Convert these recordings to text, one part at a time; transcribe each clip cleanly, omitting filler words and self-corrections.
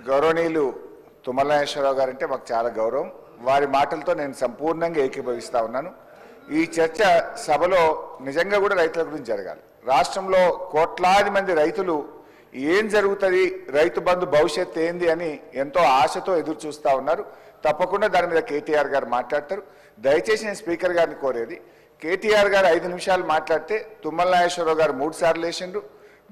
గౌరవనీయులు తుమ్మల నాగేశ్వరరావు గారంటే మాకు చాలా గౌరవం. వారి మాటలతో నేను సంపూర్ణంగా ఏకీభవిస్తా ఉన్నాను. ఈ చర్చ సభలో నిజంగా కూడా రైతుల గురించి జరగాలి. రాష్ట్రంలో కోట్లాది మంది రైతులు ఏం జరుగుతుంది, రైతు బంధు భవిష్యత్తు ఏంది అని ఎంతో ఆశతో ఎదురు చూస్తూ ఉన్నారు. తప్పకుండా దాని మీద కేటీఆర్ గారు మాట్లాడతారు. దయచేసి నేను స్పీకర్ గారిని కోరేది, కేటీఆర్ గారు 5 నిమిషాలు మాట్లాడితే తుమ్మల నాగేశ్వరరావు గారు 3 సార్లు వేసిండ్రు.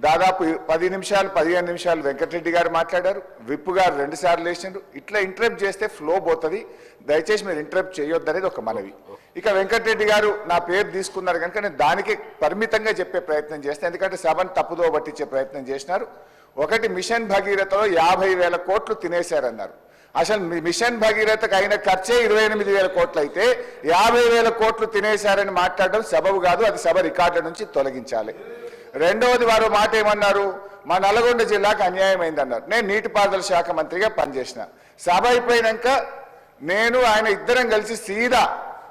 దాదాపు 10 నిమిషాలు 15 నిమిషాలు వెంకటరెడ్డి గారు మాట్లాడారు. విప్పు గారు 2 సార్లు వేసిండ్రు. ఇట్లా ఇంటరప్ట్ చేస్తే ఫ్లో పోతుంది. దయచేసి మీరు ఇంటరప్ట్ చేయొద్దు అనేది ఒక మనవి. ఇక వెంకటరెడ్డి గారు నా పేరు తీసుకున్నారు కనుక నేను దానికి పరిమితంగా చెప్పే ప్రయత్నం చేస్తాను, ఎందుకంటే సభను తప్పుదో పట్టించే ప్రయత్నం చేసినారు. ఒకటి, మిషన్ భగీరథలో 50,000 కోట్లు తినేశారన్నారు. అసలు మిషన్ భగీరథకు అయిన ఖర్చే 28,000 కోట్లు అయితే 50,000 కోట్లు తినేశారని మాట్లాడడం సబబు కాదు. అది సభ రికార్డు నుంచి తొలగించాలి. రెండవది, వారు మాట ఏమన్నారు, మా నల్గొండ జిల్లాకు అన్యాయం అయిందన్నారు. నేను నీటిపారుదల శాఖ మంత్రిగా పనిచేసిన. సభ అయిపోయినాక నేను ఆయన ఇద్దరం కలిసి సీదా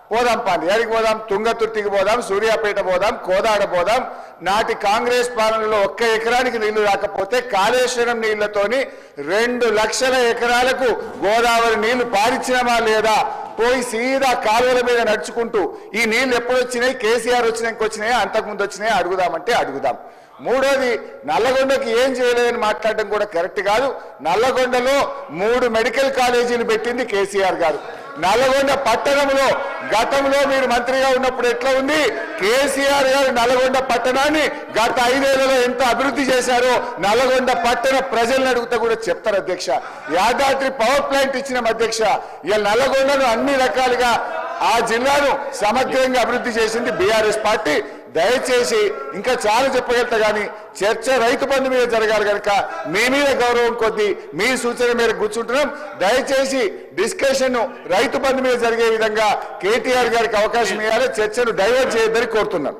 పోదాం, పాండి ఎడికి పోదాం, తుంగతుర్తికి పోదాం, సూర్యాపేట పోదాం, కోదాడ పోదాం. నాటి కాంగ్రెస్ పాలనలో 1 ఎకరానికి నీళ్లు రాకపోతే కాళేశ్వరం నీళ్లతోని 2 లక్షల ఎకరాలకు గోదావరి నీళ్లు పారించినమా లేదా, పోయి సీదా కాలువల మీద నడుచుకుంటూ ఈ నీళ్లు ఎప్పుడు వచ్చినాయి, కేసీఆర్ వచ్చినాక వచ్చినాయా, అంతకుముందు వచ్చినాయా అడుగుదామంటే అడుగుదాం. మూడోది, నల్లగొండకి ఏం చేయలేదని మాట్లాడడం కూడా కరెక్ట్ కాదు. నల్లగొండలో 3 మెడికల్ కాలేజీలు పెట్టింది కేసీఆర్ గారు. నల్లగొండ పట్టణంలో గతంలో మీరు మంత్రిగా ఉన్నప్పుడు ఎట్లా ఉంది, కేసీఆర్ గారు నల్లగొండ పట్టణాన్ని గత 5 ఏళ్లలో ఎంత అభివృద్ధి చేశారో నల్లగొండ పట్టణ ప్రజలను అడుగుతా కూడా చెప్తారు అధ్యక్ష. యాదాద్రి పవర్ ప్లాంట్ ఇచ్చిన అధ్యక్ష. ఇలా నల్లగొండను అన్ని రకాలుగా ఆ జిల్లాను సమగ్రంగా అభివృద్ధి చేసింది బీఆర్ఎస్ పార్టీ. దయచేసి ఇంకా చాలా చెప్పగలుగుతా కానీ చర్చ రైతు బంధు మీద జరగాలి కనుక మీ మీద గౌరవం కొద్దీ మీ సూచన మేరకు కూర్చుంటున్నాం. దయచేసి డిస్కషన్ రైతు బంధు మీద జరిగే విధంగా కేటీఆర్ గారికి అవకాశం ఇవ్వాలి. చర్చను డైవర్ట్ చేయొద్దని కోరుతున్నాం.